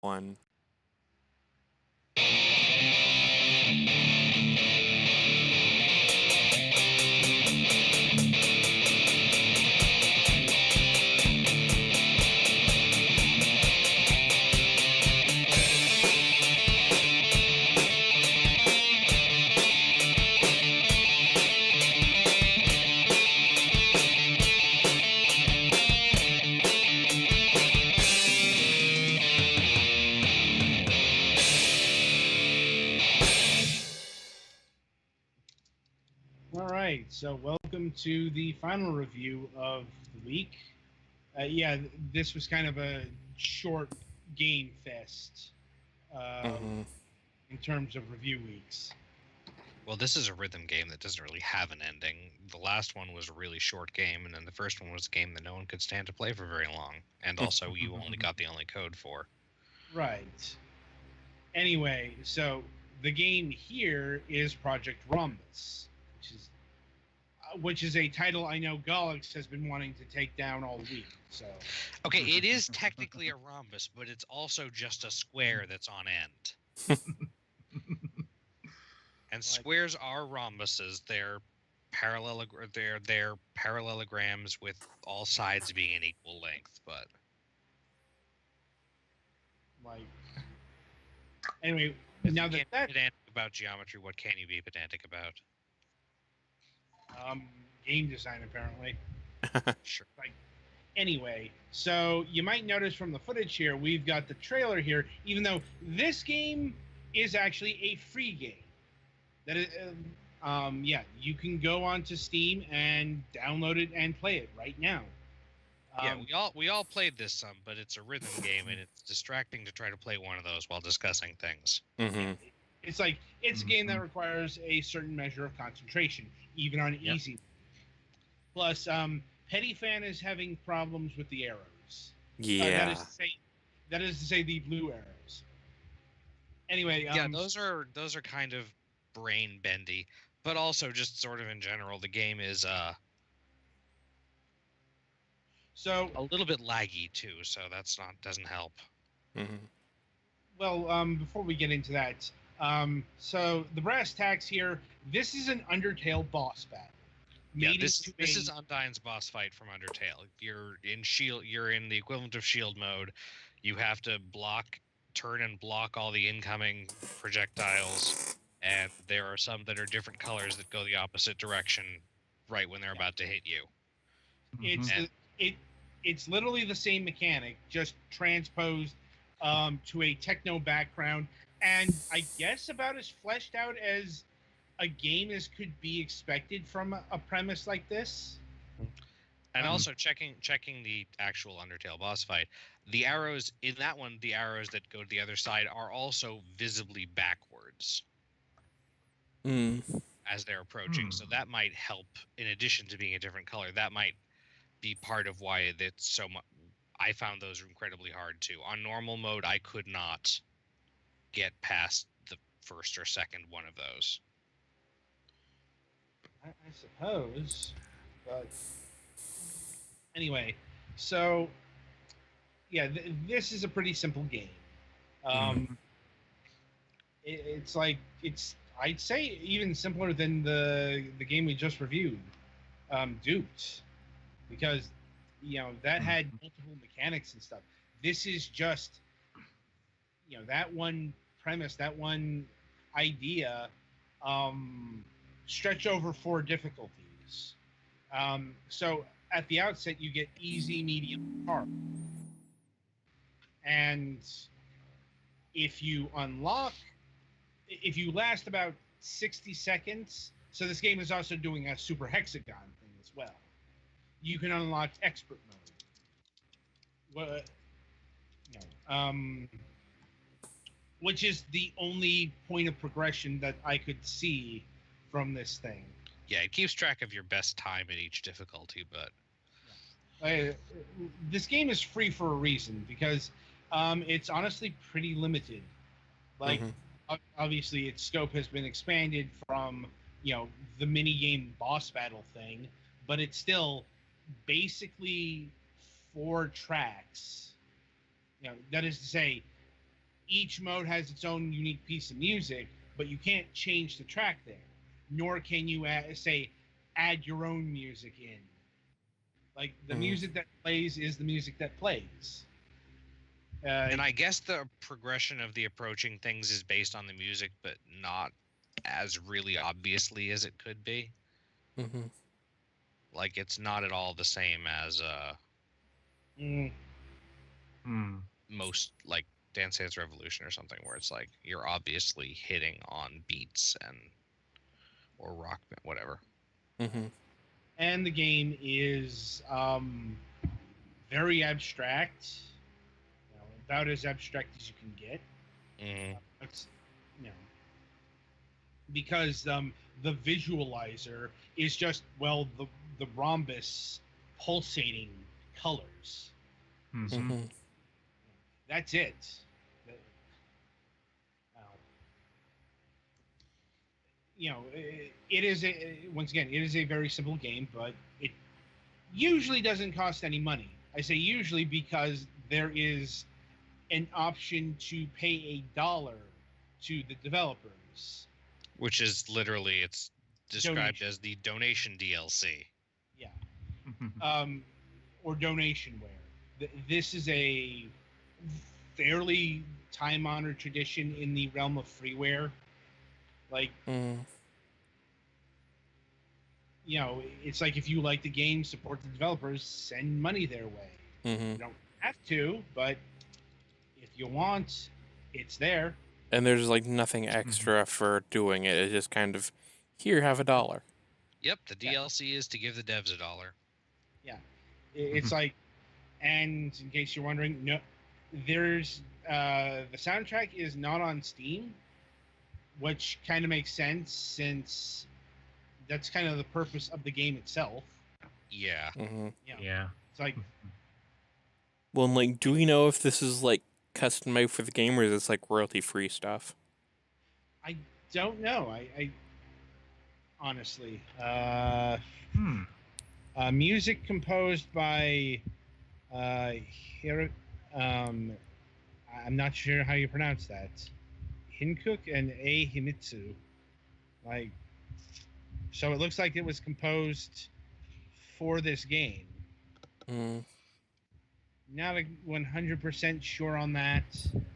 One. All right, so welcome to the final review of the week. Yeah, this was kind of a short game fest Mm-hmm. in terms of review weeks. Well, this is a rhythm game that doesn't really have an ending. The last one was a really short game, and then the first one was a game that no one could stand to play for very long. And also, you only got the only code for. Right. Anyway, so the game here is Project Rhombus, which is a title I know Galax has been wanting to take down all week. So Okay, it is technically a rhombus, but it's also just a square that's on end. And squares are rhombuses. They're parallelograms with all sides being an equal length. But like, anyway, if now you that can't that be pedantic about geometry, what can you be pedantic about? game design apparently. Sure. Anyway, so you might notice from the footage here, we've got the trailer here, even though this game is actually a free game. That is, yeah, you can go onto Steam and download it and play it right now. Yeah, we all played this some, but it's a rhythm game, and it's distracting to try to play one of those while discussing things. Mm-hmm. It's like it's a game that requires a certain measure of concentration, even on easy. Plus, Petty Fan is having problems with the arrows. Yeah. That is to say, the blue arrows. Anyway, yeah, those are kind of brain bendy, but also just sort of in general, the game is so a little bit laggy too, so doesn't help. Mm-hmm. Well, before we get into that, so the brass tacks here. This is an Undertale boss battle. Yeah, this is Undyne's boss fight from Undertale. You're in the equivalent of shield mode. You have to turn and block all the incoming projectiles, and there are some that are different colors that go the opposite direction right when they're about to hit you. It's literally the same mechanic, just transposed to a techno background, and I guess about as fleshed out as a game as could be expected from a premise like this. And also checking the actual Undertale boss fight, the arrows in that one, the arrows that go to the other side are also visibly backwards as they're approaching. So that might help, in addition to being a different color, that might be part of why it's so much. I found those incredibly hard too. On normal mode, I could not get past the first or second one of those. I suppose, but anyway, so yeah, this is a pretty simple game. It's I'd say even simpler than the game we just reviewed, Duped, because that had multiple mechanics and stuff. This is just that one premise, that one idea, stretch over 4 difficulties. So at the outset, you get easy, medium, hard. And if you last about 60 seconds, so this game is also doing a super hexagon thing as well. You can unlock expert mode. Which is the only point of progression that I could see from this thing. Yeah, it keeps track of your best time at each difficulty, but this game is free for a reason, because it's honestly pretty limited. Like, obviously, its scope has been expanded from the mini game boss battle thing, but it's still basically 4 tracks. That is to say, each mode has its own unique piece of music, but you can't change the track there, nor can you add your own music in. Like the Mm. music that plays is the music that plays. And I guess the progression of the approaching things is based on the music, but not as really obviously as it could be. Mm-hmm. Like it's not at all the same as mm, most like Dance Dance Revolution or something, where it's like you're obviously hitting on beats and or rock whatever. Mm-hmm. and the game is very abstract, about as abstract as you can get. Mm. It's, you know, because the visualizer is just the rhombus pulsating colors. Mm-hmm. That's it. Uh, it is once again, it is a very simple game, but it usually doesn't cost any money. I say usually because there is an option to pay $1 to the developers. Which is literally it's described Donation. as the donation DLC. Yeah. Or donationware. This is a fairly time-honored tradition in the realm of freeware. Like, Mm. it's like if you like the game, support the developers, send money their way. Mm-hmm. You don't have to, but if you want, it's there. And there's like nothing extra for doing it. It's just kind of, here, have $1. Yep, the DLC is to give the devs $1. Yeah. It's like, and in case you're wondering, no, there's the soundtrack is not on Steam, which kind of makes sense since that's kind of the purpose of the game itself. Yeah. Mm-hmm. Yeah. It's like, Well, and, like, do we know if this is like custom made for the game or is this like royalty free stuff? I don't know. I honestly, music composed by Hiro, I'm not sure how you pronounce that. Hinkook and A Himitsu. Like, so it looks like it was composed for this game. Mm. Not 100% sure on that.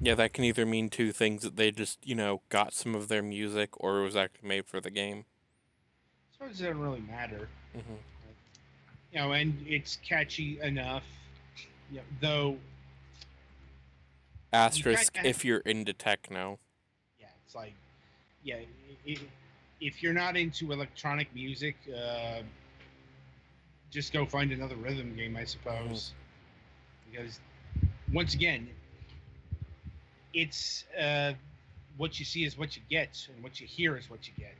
Yeah, that can either mean two things, that they just, got some of their music or it was actually made for the game. So it doesn't really matter. Mm-hmm. And it's catchy enough. Though. Asterisk if you're into techno. Yeah, it's like, yeah, if you're not into electronic music, just go find another rhythm game, I suppose. Because, once again, it's what you see is what you get, and what you hear is what you get.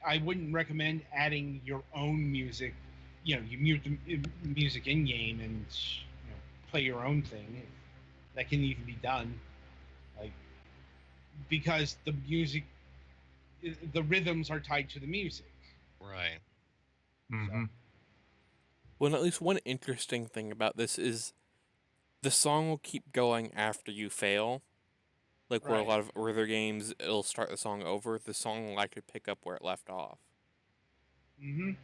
I wouldn't recommend adding your own music. You mute the music in game and play your own thing. That can even be done, like, because the music, the rhythms are tied to the music. Right. So, Well, at least one interesting thing about this is the song will keep going after you fail. Like where a lot of other games, it'll start the song over. The song will actually pick up where it left off. and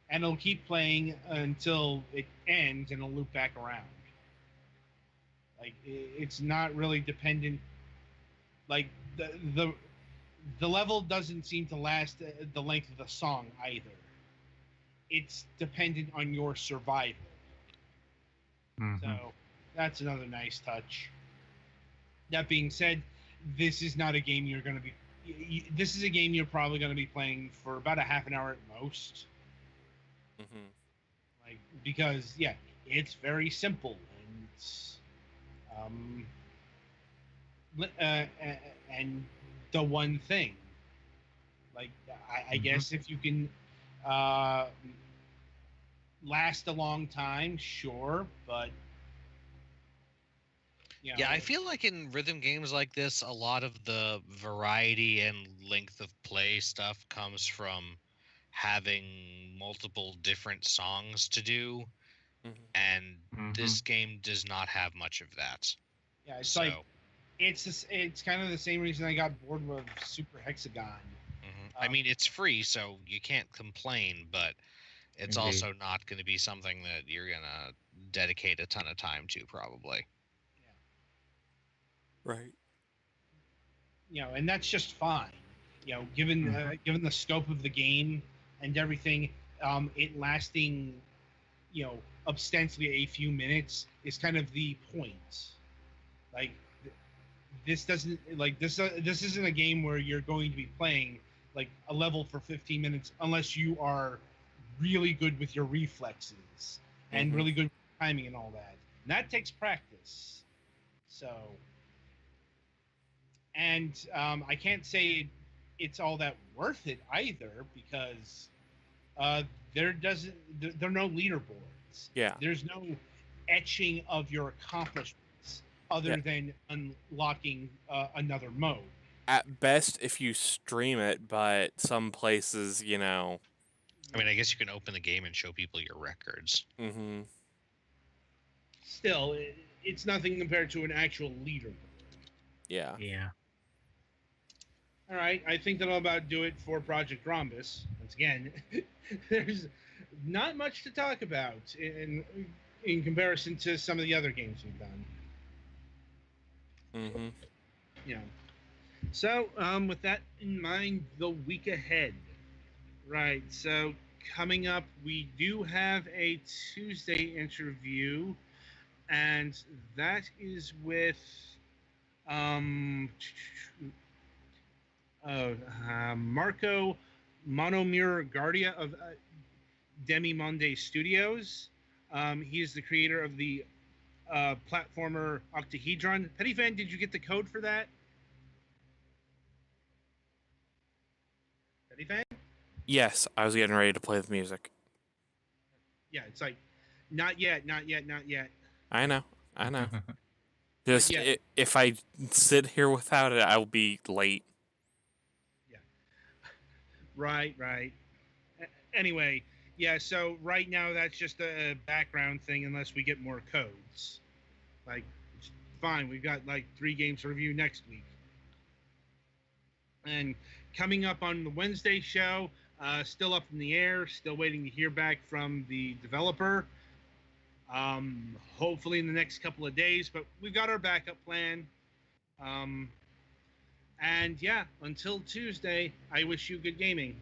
it'll keep playing until it ends, and it'll loop back around. Like, it's not really dependent. Like, the level doesn't seem to last the length of the song either. It's dependent on your survival. So that's another nice touch. That being said, this is not a game you're going to be. This is a game you're probably going to be playing for about a half an hour at most. Mm-hmm. Like, because it's very simple and the one thing. Like, I guess if you can last a long time, sure, but yeah, I feel like in rhythm games like this, a lot of the variety and length of play stuff comes from having multiple different songs to do, and this game does not have much of that. Yeah, it's So, like it's kind of the same reason I got bored with Super Hexagon. I mean, it's free, so you can't complain, but it's Indeed. also not going to be something that you're going to dedicate a ton of time to, probably. Right. And that's just fine. Given given the scope of the game and everything, it lasting, ostensibly a few minutes is kind of the point. Like this doesn't like this isn't a game where you're going to be playing like a level for 15 minutes unless you are really good with your reflexes and really good with timing and all that. And that takes practice. So, and I can't say it's all that worth it either because uh, there are no leaderboards. Yeah. There's no etching of your accomplishments other than unlocking another mode. At best, if you stream it, but some places, I mean, I guess you can open the game and show people your records. Mm-hmm. Still, it's nothing compared to an actual leaderboard. Yeah. Yeah. All right, I think that'll about do it for Project Rhombus. Once again, there's not much to talk about in comparison to some of the other games we've done. Mm-hmm. So, with that in mind, the week ahead. Right. So, coming up, we do have a Tuesday interview, and that is with Marco Monomir Guardia of Demimonde Studios. He is the creator of the platformer Octahedron. Petty Fan, did you get the code for that? Petty Fan? Yes, I was getting ready to play the music. Yeah, it's like, not yet, not yet, not yet. I know. Just if I sit here without it, I'll be late. Yeah. Right. Anyway, yeah. So right now that's just a background thing, unless we get more codes. Like, it's fine. We've got like 3 games to review next week. And coming up on the Wednesday show, still up in the air. Still waiting to hear back from the developer. Hopefully in the next couple of days, but we've got our backup plan. And yeah, until Tuesday, I wish you good gaming.